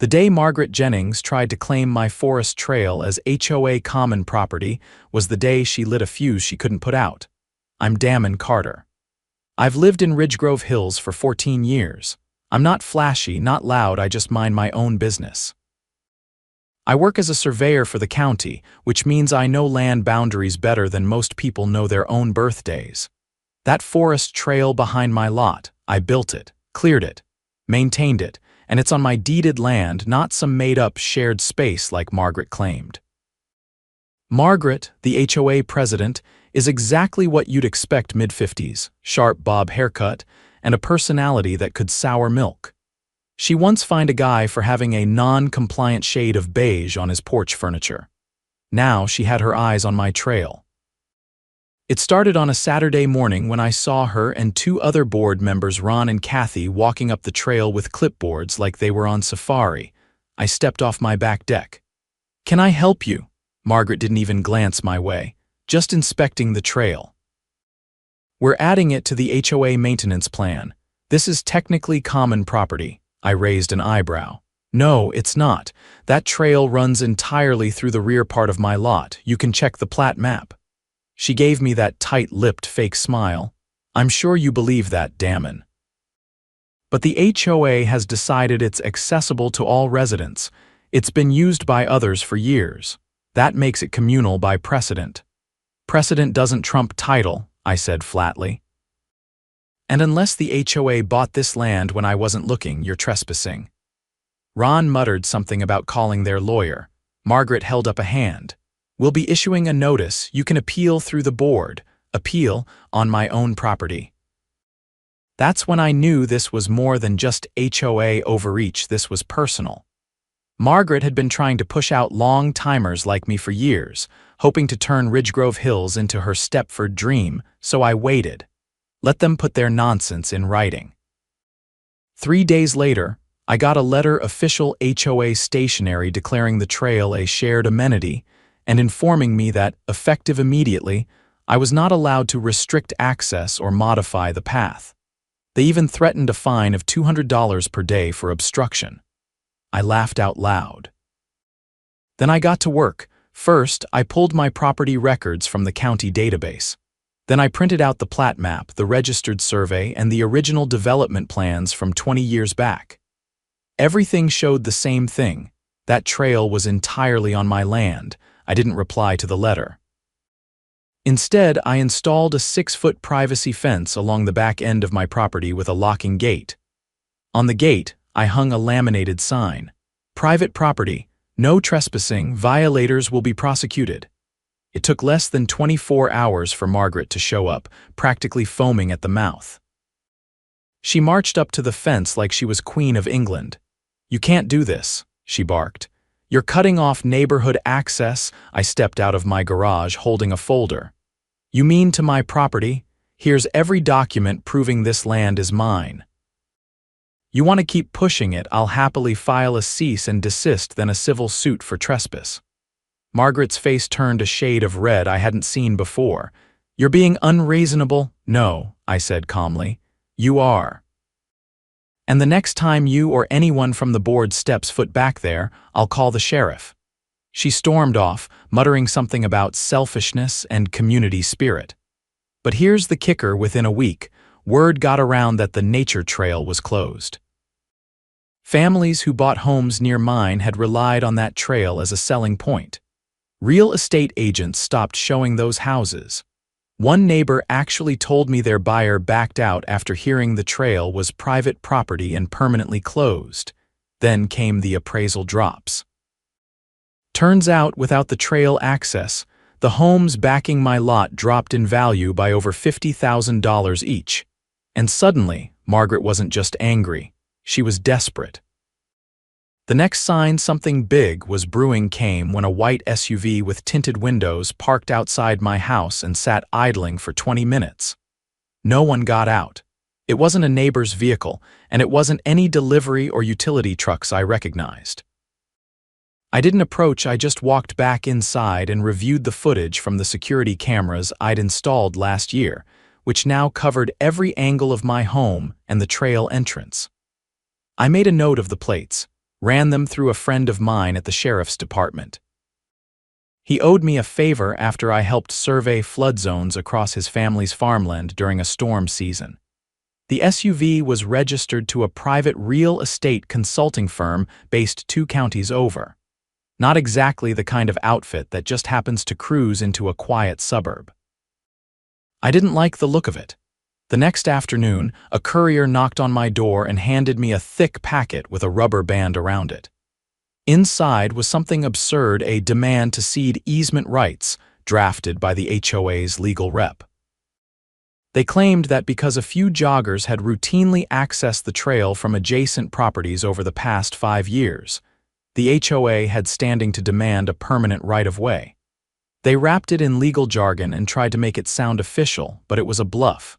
The day Margaret Jennings tried to claim my forest trail as HOA common property was the day she lit a fuse she couldn't put out. I'm Damon Carter. I've lived in Ridgegrove Hills for 14 years. I'm not flashy, not loud, I just mind my own business. I work as a surveyor for the county, which means I know land boundaries better than most people know their own birthdays. That forest trail behind my lot, I built it, cleared it, maintained it, and it's on my deeded land, not some made-up shared space like Margaret claimed. Margaret, the HOA president, is exactly what you'd expect mid-50s, sharp bob haircut, and a personality that could sour milk. She once fined a guy for having a non-compliant shade of beige on his porch furniture. Now she had her eyes on my trail. It started on a Saturday morning when I saw her and two other board members, Ron and Kathy, walking up the trail with clipboards like they were on safari. I stepped off my back deck. "Can I help you?" Margaret didn't even glance my way, just inspecting the trail. "We're adding it to the HOA maintenance plan. This is technically common property." I raised an eyebrow. "No, it's not. That trail runs entirely through the rear part of my lot. You can check the plat map." She gave me that tight-lipped fake smile. "I'm sure you believe that, Damon. But the HOA has decided it's accessible to all residents. It's been used by others for years. That makes it communal by precedent." "Precedent doesn't trump title," I said flatly. "And unless the HOA bought this land when I wasn't looking, you're trespassing." Ron muttered something about calling their lawyer. Margaret held up a hand. "We'll be issuing a notice. You can appeal through the board. Appeal on my own property." That's when I knew this was more than just HOA overreach. This was personal. Margaret had been trying to push out long-timers like me for years, hoping to turn Ridgegrove Hills into her Stepford dream, so I waited. Let them put their nonsense in writing. 3 days later, I got a letter official HOA stationery declaring the trail a shared amenity and informing me that, effective immediately, I was not allowed to restrict access or modify the path. They even threatened a fine of $200 per day for obstruction. I laughed out loud. Then I got to work. First, I pulled my property records from the county database. Then I printed out the plat map, the registered survey, and the original development plans from 20 years back. Everything showed the same thing. That trail was entirely on my land. I didn't reply to the letter. Instead, I installed a 6-foot privacy fence along the back end of my property with a locking gate. On the gate, I hung a laminated sign. "Private property. No trespassing. Violators will be prosecuted." It took less than 24 hours for Margaret to show up, practically foaming at the mouth. She marched up to the fence like she was Queen of England. "You can't do this," she barked. "You're cutting off neighborhood access." I stepped out of my garage holding a folder. "You mean to my property? Here's every document proving this land is mine. You want to keep pushing it, I'll happily file a cease and desist, then a civil suit for trespass." Margaret's face turned a shade of red I hadn't seen before. "You're being unreasonable." "No," I said calmly. "You are. And the next time you or anyone from the board steps foot back there, I'll call the sheriff." She stormed off, muttering something about selfishness and community spirit. But here's the kicker: within a week, word got around that the nature trail was closed. Families who bought homes near mine had relied on that trail as a selling point. Real estate agents stopped showing those houses. One neighbor actually told me their buyer backed out after hearing the trail was private property and permanently closed. Then came the appraisal drops. Turns out, without the trail access, the homes backing my lot dropped in value by over $50,000 each. And suddenly, Margaret wasn't just angry, she was desperate. The next sign something big was brewing came when a white SUV with tinted windows parked outside my house and sat idling for 20 minutes. No one got out. It wasn't a neighbor's vehicle, and it wasn't any delivery or utility trucks I recognized. I didn't approach, I just walked back inside and reviewed the footage from the security cameras I'd installed last year, which now covered every angle of my home and the trail entrance. I made a note of the plates. Ran them through a friend of mine at the sheriff's department. He owed me a favor after I helped survey flood zones across his family's farmland during a storm season. The SUV was registered to a private real estate consulting firm based 2 counties over. Not exactly the kind of outfit that just happens to cruise into a quiet suburb. I didn't like the look of it. The next afternoon, a courier knocked on my door and handed me a thick packet with a rubber band around it. Inside was something absurd, a demand to cede easement rights, drafted by the HOA's legal rep. They claimed that because a few joggers had routinely accessed the trail from adjacent properties over the past 5 years, the HOA had standing to demand a permanent right-of-way. They wrapped it in legal jargon and tried to make it sound official, but it was a bluff.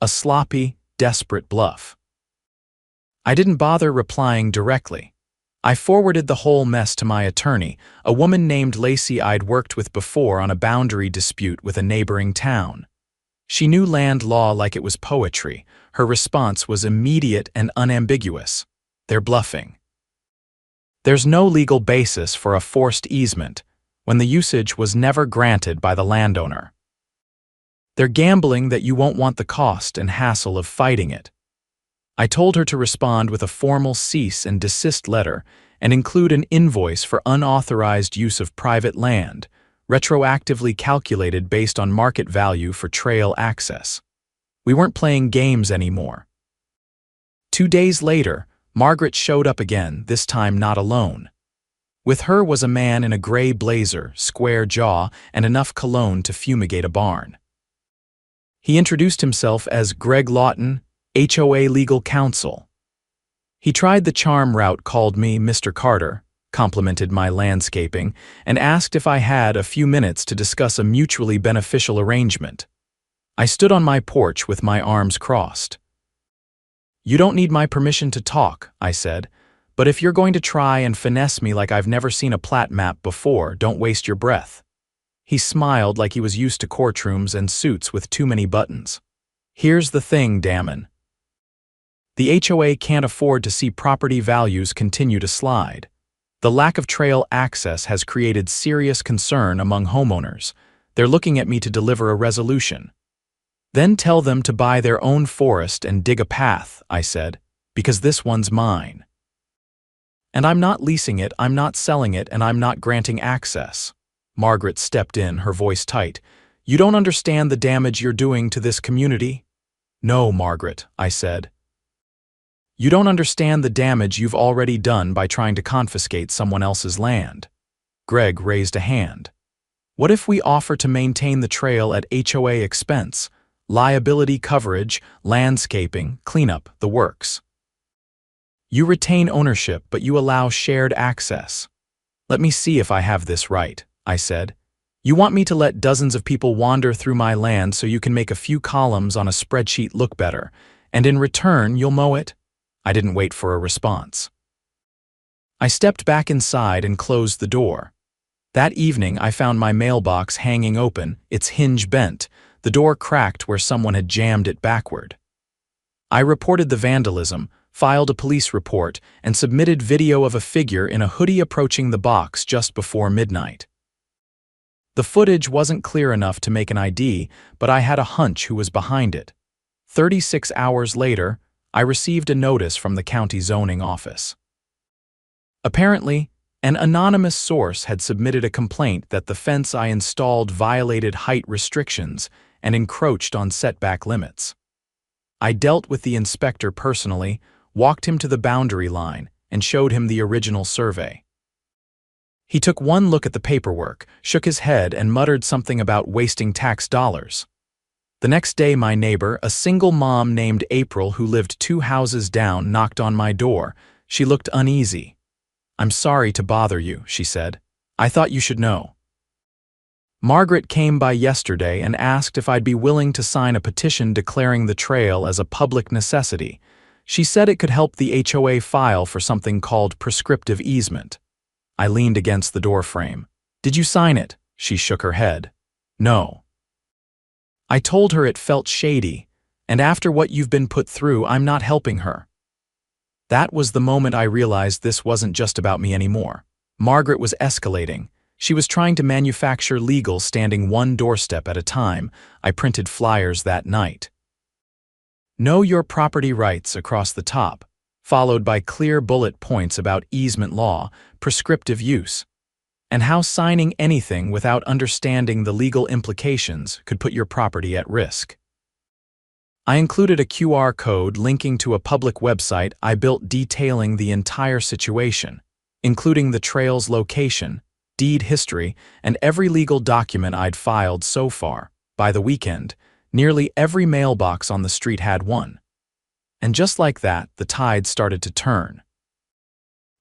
A sloppy, desperate bluff. I didn't bother replying directly. I forwarded the whole mess to my attorney, a woman named Lacey I'd worked with before on a boundary dispute with a neighboring town. She knew land law like it was poetry. Her response was immediate and unambiguous. They're bluffing. There's no legal basis for a forced easement when the usage was never granted by the landowner. They're gambling that you won't want the cost and hassle of fighting it. I told her to respond with a formal cease and desist letter and include an invoice for unauthorized use of private land, retroactively calculated based on market value for trail access. We weren't playing games anymore. 2 days later, Margaret showed up again, this time not alone. With her was a man in a gray blazer, square jaw, and enough cologne to fumigate a barn. He introduced himself as Greg Lawton, HOA legal counsel. He tried the charm route, called me Mr. Carter, complimented my landscaping, and asked if I had a few minutes to discuss a mutually beneficial arrangement. I stood on my porch with my arms crossed. "You don't need my permission to talk," I said, "but if you're going to try and finesse me like I've never seen a plat map before, don't waste your breath." He smiled like he was used to courtrooms and suits with too many buttons. "Here's the thing, dammon. The HOA can't afford to see property values continue to slide. The lack of trail access has created serious concern among homeowners. They're looking at me to deliver a resolution." "Then tell them to buy their own forest and dig a path," I said, "because this one's mine. And I'm not leasing it, I'm not selling it, and I'm not granting access." Margaret stepped in, her voice tight. "You don't understand the damage you're doing to this community?" "No, Margaret," I said. "You don't understand the damage you've already done by trying to confiscate someone else's land." Greg raised a hand. "What if we offer to maintain the trail at HOA expense? Liability coverage, landscaping, cleanup, the works. You retain ownership, but you allow shared access." "Let me see if I have this right," I said. "You want me to let dozens of people wander through my land so you can make a few columns on a spreadsheet look better, and in return you'll mow it?" I didn't wait for a response. I stepped back inside and closed the door. That evening I found my mailbox hanging open, its hinge bent, the door cracked where someone had jammed it backward. I reported the vandalism, filed a police report, and submitted video of a figure in a hoodie approaching the box just before midnight. The footage wasn't clear enough to make an ID, but I had a hunch who was behind it. 36 hours later, I received a notice from the county zoning office. Apparently, an anonymous source had submitted a complaint that the fence I installed violated height restrictions and encroached on setback limits. I dealt with the inspector personally, walked him to the boundary line, and showed him the original survey. He took one look at the paperwork, shook his head, and muttered something about wasting tax dollars. The next day, my neighbor, a single mom named April who lived 2 houses down, knocked on my door. She looked uneasy. "I'm sorry to bother you," she said. "I thought you should know. Margaret came by yesterday and asked if I'd be willing to sign a petition declaring the trail as a public necessity. She said it could help the HOA file for something called prescriptive easement." I leaned against the doorframe. "Did you sign it?" She shook her head. "No." I told her it felt shady, and after what you've been put through, I'm not helping her. That was the moment I realized this wasn't just about me anymore. Margaret was escalating. She was trying to manufacture legal standing one doorstep at a time. I printed flyers that night. Know your property rights across the top, followed by clear bullet points about easement law, prescriptive use, and how signing anything without understanding the legal implications could put your property at risk. I included a QR code linking to a public website I built detailing the entire situation, including the trail's location, deed history, and every legal document I'd filed so far. By the weekend, nearly every mailbox on the street had one. And just like that, the tide started to turn.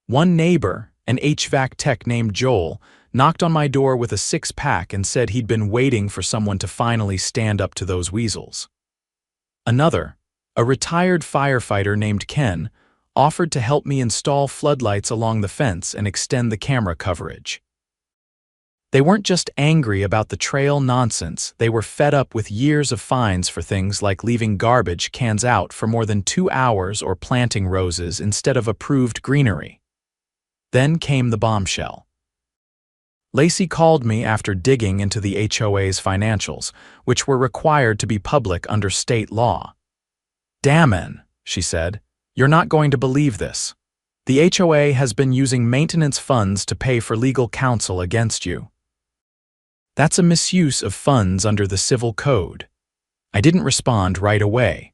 One neighbor, an HVAC tech named Joel, knocked on my door with a six-pack and said he'd been waiting for someone to finally stand up to those weasels. Another, a retired firefighter named Ken, offered to help me install floodlights along the fence and extend the camera coverage. They weren't just angry about the trail nonsense, they were fed up with years of fines for things like leaving garbage cans out for more than 2 hours or planting roses instead of approved greenery. Then came the bombshell. Lacey called me after digging into the HOA's financials, which were required to be public under state law. "Damn, she said, "you're not going to believe this. The HOA has been using maintenance funds to pay for legal counsel against you. That's a misuse of funds under the Civil Code." I didn't respond right away.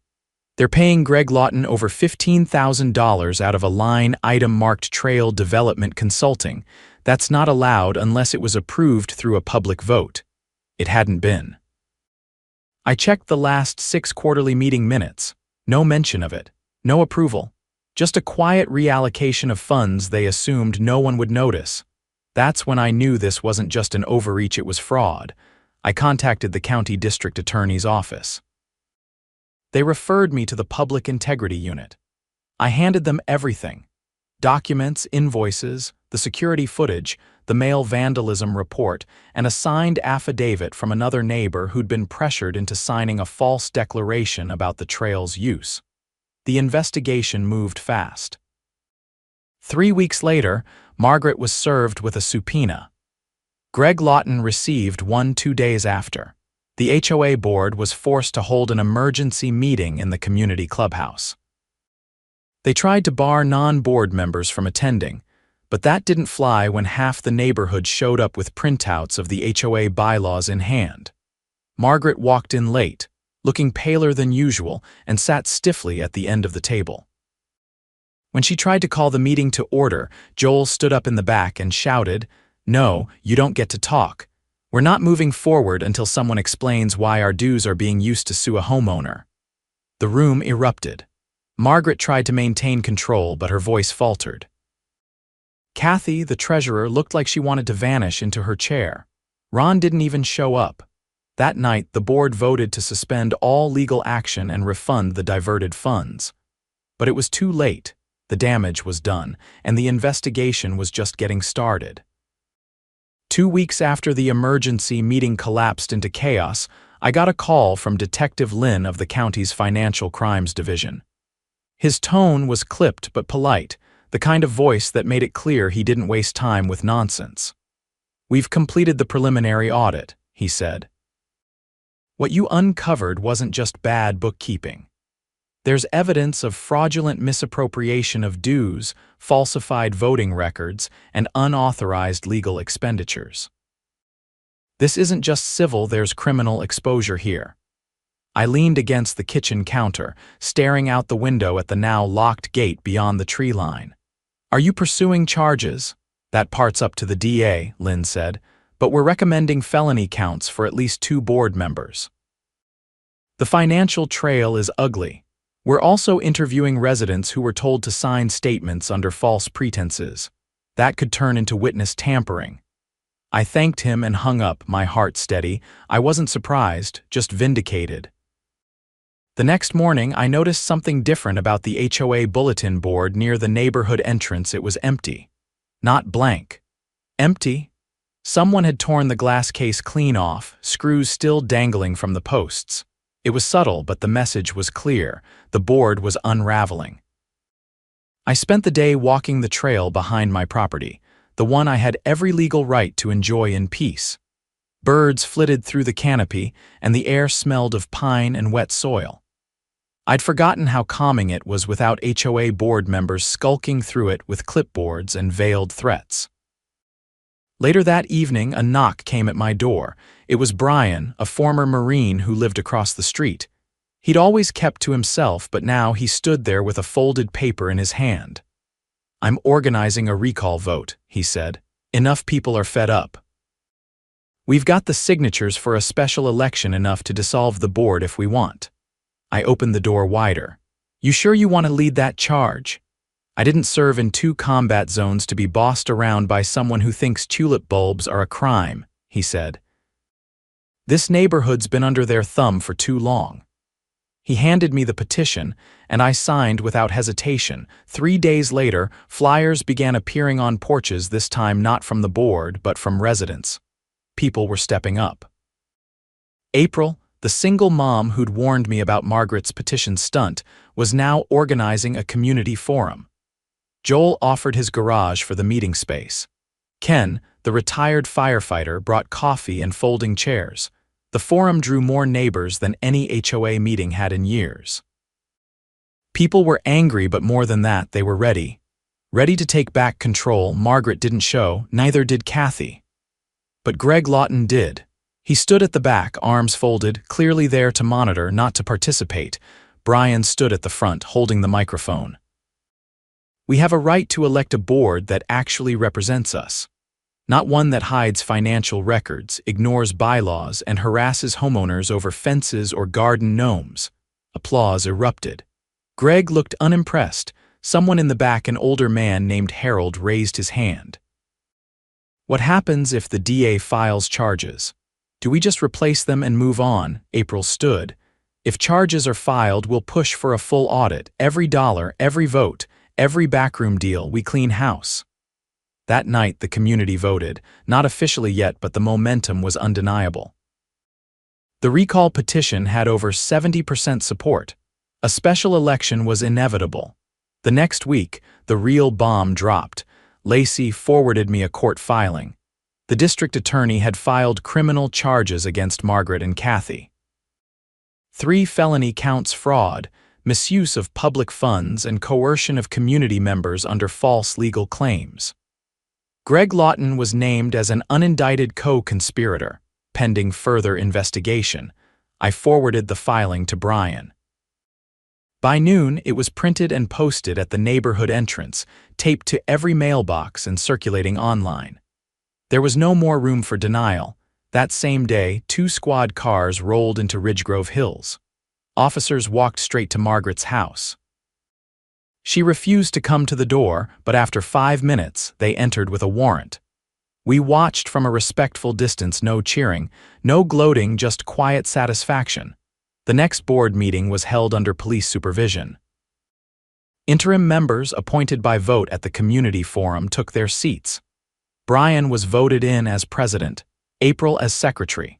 They're paying Greg Lawton over $15,000 out of a line item marked Trail Development Consulting. That's not allowed unless it was approved through a public vote. It hadn't been. I checked the last 6 quarterly meeting minutes. No mention of it. No approval. Just a quiet reallocation of funds they assumed no one would notice. That's when I knew this wasn't just an overreach, it was fraud. I contacted the county district attorney's office. They referred me to the Public Integrity Unit. I handed them everything. Documents, invoices, the security footage, the mail vandalism report, and a signed affidavit from another neighbor who'd been pressured into signing a false declaration about the trail's use. The investigation moved fast. 3 weeks later, Margaret was served with a subpoena. Greg Lawton received one 2 days after. The HOA board was forced to hold an emergency meeting in the community clubhouse. They tried to bar non-board members from attending, but that didn't fly when half the neighborhood showed up with printouts of the HOA bylaws in hand. Margaret walked in late, looking paler than usual, and sat stiffly at the end of the table. When she tried to call the meeting to order, Joel stood up in the back and shouted, "No, you don't get to talk. We're not moving forward until someone explains why our dues are being used to sue a homeowner." The room erupted. Margaret tried to maintain control, but her voice faltered. Kathy, the treasurer, looked like she wanted to vanish into her chair. Ron didn't even show up. That night, the board voted to suspend all legal action and refund the diverted funds. But it was too late. The damage was done, and the investigation was just getting started. 2 weeks after the emergency meeting collapsed into chaos, I got a call from Detective Lynn of the county's Financial Crimes Division. His tone was clipped but polite, the kind of voice that made it clear he didn't waste time with nonsense. "We've completed the preliminary audit," he said. "What you uncovered wasn't just bad bookkeeping. There's evidence of fraudulent misappropriation of dues, falsified voting records, and unauthorized legal expenditures. This isn't just civil, there's criminal exposure here." I leaned against the kitchen counter, staring out the window at the now locked gate beyond the tree line. "Are you pursuing charges?" "That part's up to the DA," Lynn said, "but we're recommending felony counts for at least 2 board members." The financial trail is ugly. We're also interviewing residents who were told to sign statements under false pretenses. That could turn into witness tampering. I thanked him and hung up, my heart steady. I wasn't surprised, just vindicated. The next morning, I noticed something different about the HOA bulletin board near the neighborhood entrance. It was empty. Not blank. Empty. Someone had torn the glass case clean off, screws still dangling from the posts. It was subtle, but the message was clear. The board was unraveling. I spent the day walking the trail behind my property, the one I had every legal right to enjoy in peace. Birds flitted through the canopy, and the air smelled of pine and wet soil. I'd forgotten how calming it was without HOA board members skulking through it with clipboards and veiled threats. Later that evening, a knock came at my door. It was Brian, a former Marine who lived across the street. He'd always kept to himself, but now he stood there with a folded paper in his hand. "I'm organizing a recall vote," he said. "Enough people are fed up. We've got the signatures for a special election enough to dissolve the board if we want." I opened the door wider. "You sure you want to lead that charge? I didn't serve in 2 combat zones to be bossed around by someone who thinks tulip bulbs are a crime," he said. "This neighborhood's been under their thumb for too long." He handed me the petition, and I signed without hesitation. 3 days later, flyers began appearing on porches, this time not from the board, but from residents. People were stepping up. April, the single mom who'd warned me about Margaret's petition stunt, was now organizing a community forum. Joel offered his garage for the meeting space. Ken, the retired firefighter, brought coffee and folding chairs. The forum drew more neighbors than any HOA meeting had in years. People were angry, but more than that, they were ready. Ready to take back control. Margaret didn't show, neither did Kathy. But Greg Lawton did. He stood at the back, arms folded, clearly there to monitor, not to participate. Brian stood at the front, holding the microphone. "We have a right to elect a board that actually represents us. Not one that hides financial records, ignores bylaws, and harasses homeowners over fences or garden gnomes." Applause erupted. Greg looked unimpressed. Someone in the back, an older man named Harold, raised his hand. "What happens if the DA files charges? Do we just replace them and move on?" April stood. "If charges are filed, we'll push for a full audit. Every dollar, every vote, every backroom deal, we clean house." That night, the community voted, not officially yet, but the momentum was undeniable. The recall petition had over 70% support. A special election was inevitable. The next week, the real bomb dropped. Lacey forwarded me a court filing. The district attorney had filed criminal charges against Margaret and Kathy. 3 felony counts: fraud, misuse of public funds, and coercion of community members under false legal claims. Greg Lawton was named as an unindicted co-conspirator, pending further investigation. I forwarded the filing to Brian. By noon, it was printed and posted at the neighborhood entrance, taped to every mailbox and circulating online. There was no more room for denial. That same day, 2 squad cars rolled into Ridgegrove Hills. Officers walked straight to Margaret's house. She refused to come to the door, but after 5 minutes, they entered with a warrant. We watched from a respectful distance, no cheering, no gloating, just quiet satisfaction. The next board meeting was held under police supervision. Interim members appointed by vote at the community forum took their seats. Brian was voted in as president, April as secretary.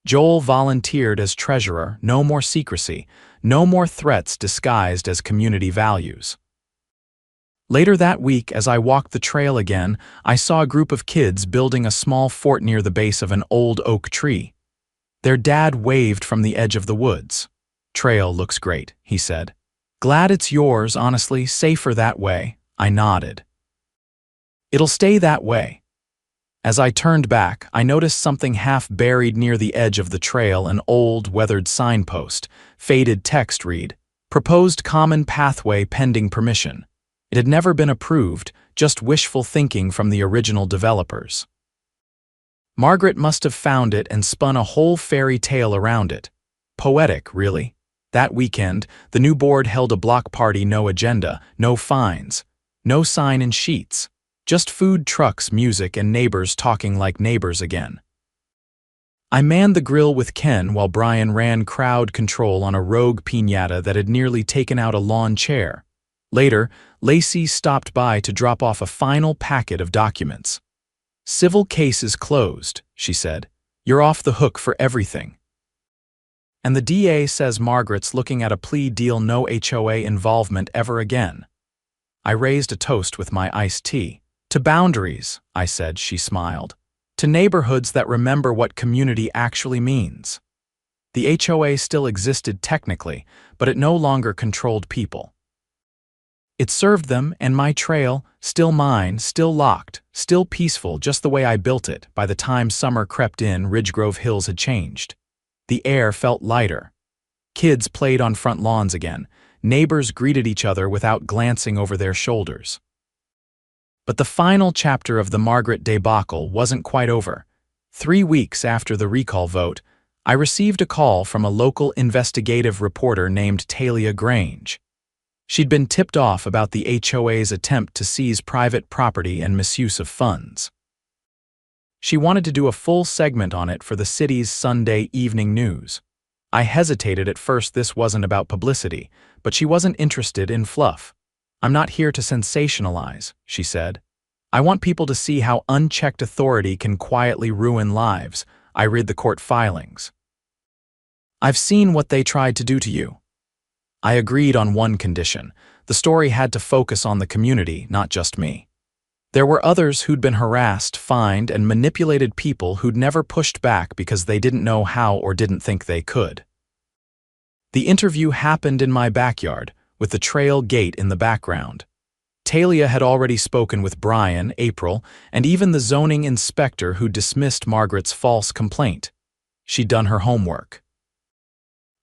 Joel volunteered as treasurer. No more secrecy, no more threats disguised as community values. Later that week, as I walked the trail again, I saw a group of kids building a small fort near the base of an old oak tree. Their dad waved from the edge of the woods. "Trail looks great," he said. "Glad it's yours, honestly, safer that way." I nodded. "It'll stay that way." As I turned back, I noticed something half buried near the edge of the trail, an old, weathered signpost. Faded text read, "Proposed common pathway pending permission." It had never been approved, just wishful thinking from the original developers. Margaret must have found it and spun a whole fairy tale around it. Poetic, really. That weekend, the new board held a block party, no agenda, no fines, no sign in sheets. Just food trucks, music, and neighbors talking like neighbors again. I manned the grill with Ken while Brian ran crowd control on a rogue piñata that had nearly taken out a lawn chair. Later, Lacey stopped by to drop off a final packet of documents. "Civil case is closed," she said. "You're off the hook for everything." And the DA says Margaret's looking at a plea deal, no HOA involvement ever again. I raised a toast with my iced tea. To boundaries, I said. She smiled. To neighborhoods that remember what community actually means. The HOA still existed technically, but it no longer controlled people. It served them, and my trail, still mine, still locked, still peaceful just the way I built it. By the time summer crept in, Ridgegrove Hills had changed. The air felt lighter. Kids played on front lawns again. Neighbors greeted each other without glancing over their shoulders. But the final chapter of the Margaret debacle wasn't quite over. 3 weeks after the recall vote, I received a call from a local investigative reporter named Talia Grange. She'd been tipped off about the HOA's attempt to seize private property and misuse of funds. She wanted to do a full segment on it for the city's Sunday evening news. I hesitated at first. This wasn't about publicity, but she wasn't interested in fluff. "I'm not here to sensationalize," she said. "I want people to see how unchecked authority can quietly ruin lives. I read the court filings. I've seen what they tried to do to you." I agreed on one condition. The story had to focus on the community, not just me. There were others who'd been harassed, fined, and manipulated, people who'd never pushed back because they didn't know how or didn't think they could. The interview happened in my backyard, with the trail gate in the background. Talia had already spoken with Brian, April, and even the zoning inspector who dismissed Margaret's false complaint. She'd done her homework.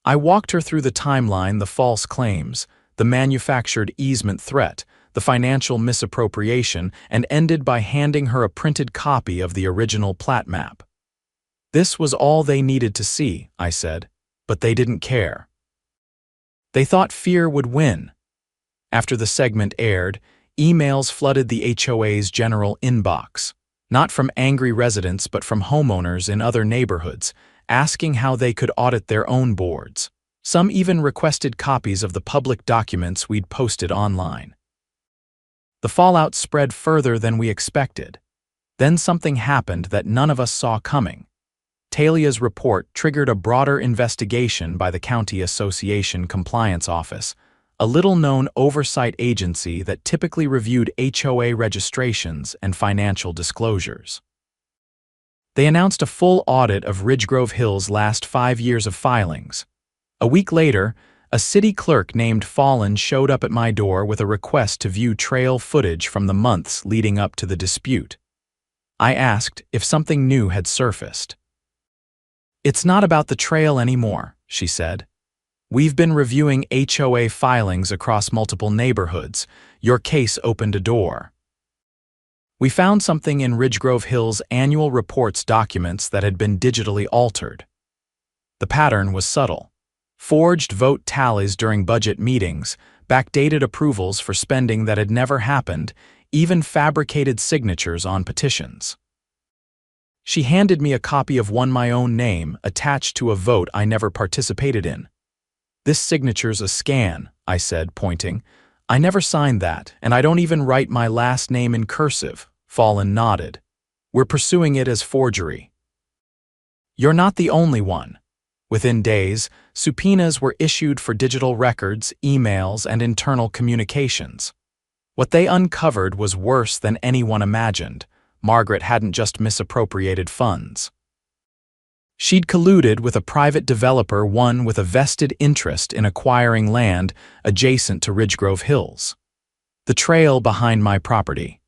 I walked her through the timeline: the false claims, the manufactured easement threat, the financial misappropriation, and ended by handing her a printed copy of the original plat map. "This was all they needed to see," I said, "but they didn't care. They thought fear would win." After the segment aired, emails flooded the HOA's general inbox, not from angry residents but from homeowners in other neighborhoods, asking how they could audit their own boards. Some even requested copies of the public documents we'd posted online. The fallout spread further than we expected. Then something happened that none of us saw coming. Talia's report triggered a broader investigation by the County Association Compliance Office, a little-known oversight agency that typically reviewed HOA registrations and financial disclosures. They announced a full audit of Ridgegrove Hills' last 5 years of filings. A week later, a city clerk named Fallon showed up at my door with a request to view trail footage from the months leading up to the dispute. I asked if something new had surfaced. "It's not about the trail anymore," she said. "We've been reviewing HOA filings across multiple neighborhoods. Your case opened a door. We found something in Ridgegrove Hills' annual reports documents that had been digitally altered. The pattern was subtle. Forged vote tallies during budget meetings, backdated approvals for spending that had never happened, even fabricated signatures on petitions." She handed me a copy of one my own name attached to a vote I never participated in. "This signature's a scan," I said, pointing. "I never signed that, and I don't even write my last name in cursive." Fallon nodded. "We're pursuing it as forgery." "You're not the only one." Within days, subpoenas were issued for digital records, emails, and internal communications. What they uncovered was worse than anyone imagined. Margaret hadn't just misappropriated funds. She'd colluded with a private developer, one with a vested interest in acquiring land adjacent to Ridgegrove Hills, the trail behind my property.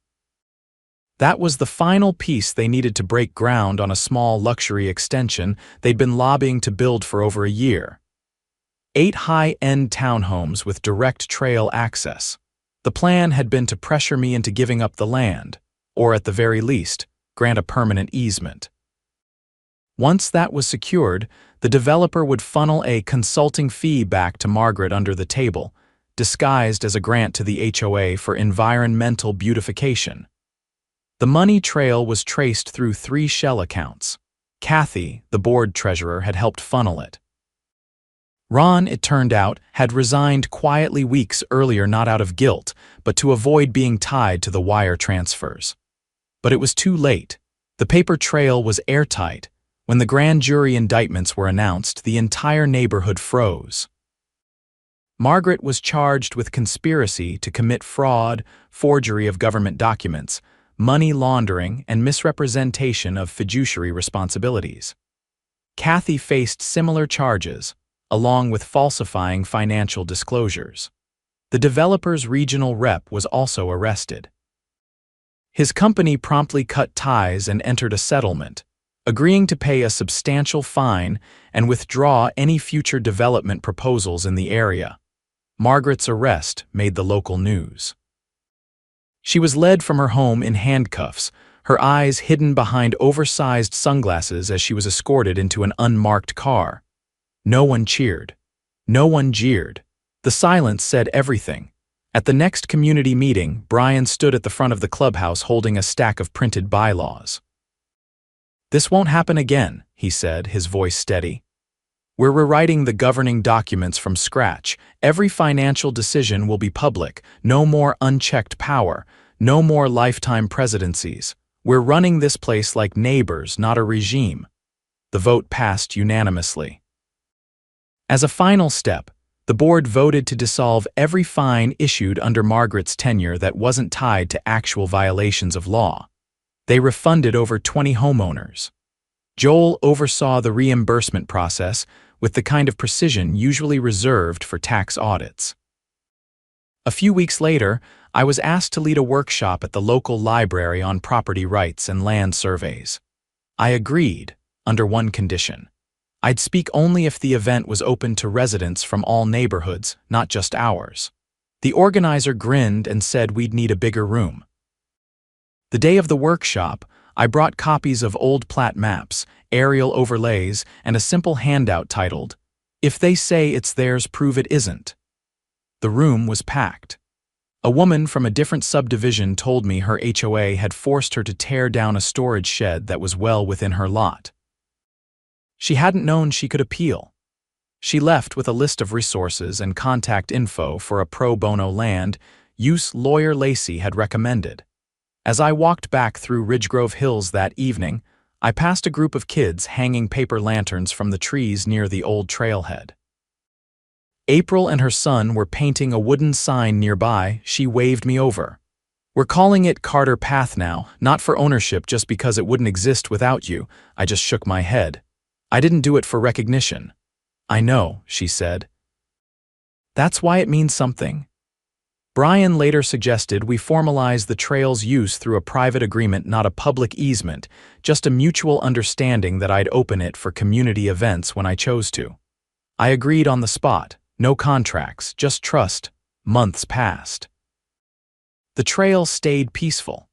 That was the final piece they needed to break ground on a small luxury extension they'd been lobbying to build for over a year. 8 high-end townhomes with direct trail access. The plan had been to pressure me into giving up the land, or at the very least, grant a permanent easement. Once that was secured, the developer would funnel a consulting fee back to Margaret under the table, disguised as a grant to the HOA for environmental beautification. The money trail was traced through 3 shell accounts. Kathy, the board treasurer, had helped funnel it. Ron, it turned out, had resigned quietly weeks earlier, not out of guilt, but to avoid being tied to the wire transfers. But it was too late. The paper trail was airtight. When the grand jury indictments were announced, the entire neighborhood froze. Margaret was charged with conspiracy to commit fraud, forgery of government documents, money laundering, and misrepresentation of fiduciary responsibilities. Kathy faced similar charges, along with falsifying financial disclosures. The developer's regional rep was also arrested. His company promptly cut ties and entered a settlement, agreeing to pay a substantial fine and withdraw any future development proposals in the area. Margaret's arrest made the local news. She was led from her home in handcuffs, her eyes hidden behind oversized sunglasses as she was escorted into an unmarked car. No one cheered. No one jeered. The silence said everything. At the next community meeting, Brian stood at the front of the clubhouse holding a stack of printed bylaws. "This won't happen again," he said, his voice steady. "We're rewriting the governing documents from scratch. Every financial decision will be public. No more unchecked power. No more lifetime presidencies. We're running this place like neighbors, not a regime." The vote passed unanimously. As a final step, the board voted to dissolve every fine issued under Margaret's tenure that wasn't tied to actual violations of law. They refunded over 20 homeowners. Joel oversaw the reimbursement process with the kind of precision usually reserved for tax audits. A few weeks later, I was asked to lead a workshop at the local library on property rights and land surveys. I agreed, under one condition. I'd speak only if the event was open to residents from all neighborhoods, not just ours. The organizer grinned and said we'd need a bigger room. The day of the workshop, I brought copies of old plat maps, aerial overlays, and a simple handout titled, "If they say it's theirs, prove it isn't." The room was packed. A woman from a different subdivision told me her HOA had forced her to tear down a storage shed that was well within her lot. She hadn't known she could appeal. She left with a list of resources and contact info for a pro bono land use lawyer Lacey had recommended. As I walked back through Ridgegrove Hills that evening, I passed a group of kids hanging paper lanterns from the trees near the old trailhead. April and her son were painting a wooden sign nearby. She waved me over. "We're calling it Carter Path now, not for ownership just because it wouldn't exist without you." I just shook my head. "I didn't do it for recognition." "I know," she said. "That's why it means something." Brian later suggested we formalize the trail's use through a private agreement, not a public easement, just a mutual understanding that I'd open it for community events when I chose to. I agreed on the spot. No contracts, just trust. Months passed. The trail stayed peaceful.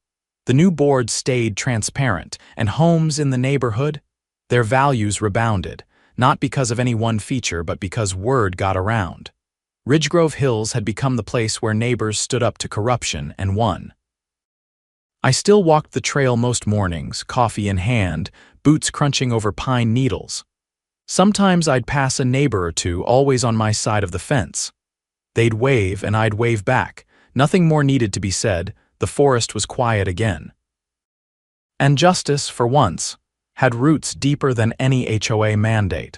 The new board stayed transparent, and homes in the neighborhood, their values rebounded, not because of any one feature but because word got around. Ridgegrove Hills had become the place where neighbors stood up to corruption and won. I still walked the trail most mornings, coffee in hand, boots crunching over pine needles. Sometimes I'd pass a neighbor or two, always on my side of the fence. They'd wave and I'd wave back. Nothing more needed to be said. The forest was quiet again. And justice, for once, had roots deeper than any HOA mandate.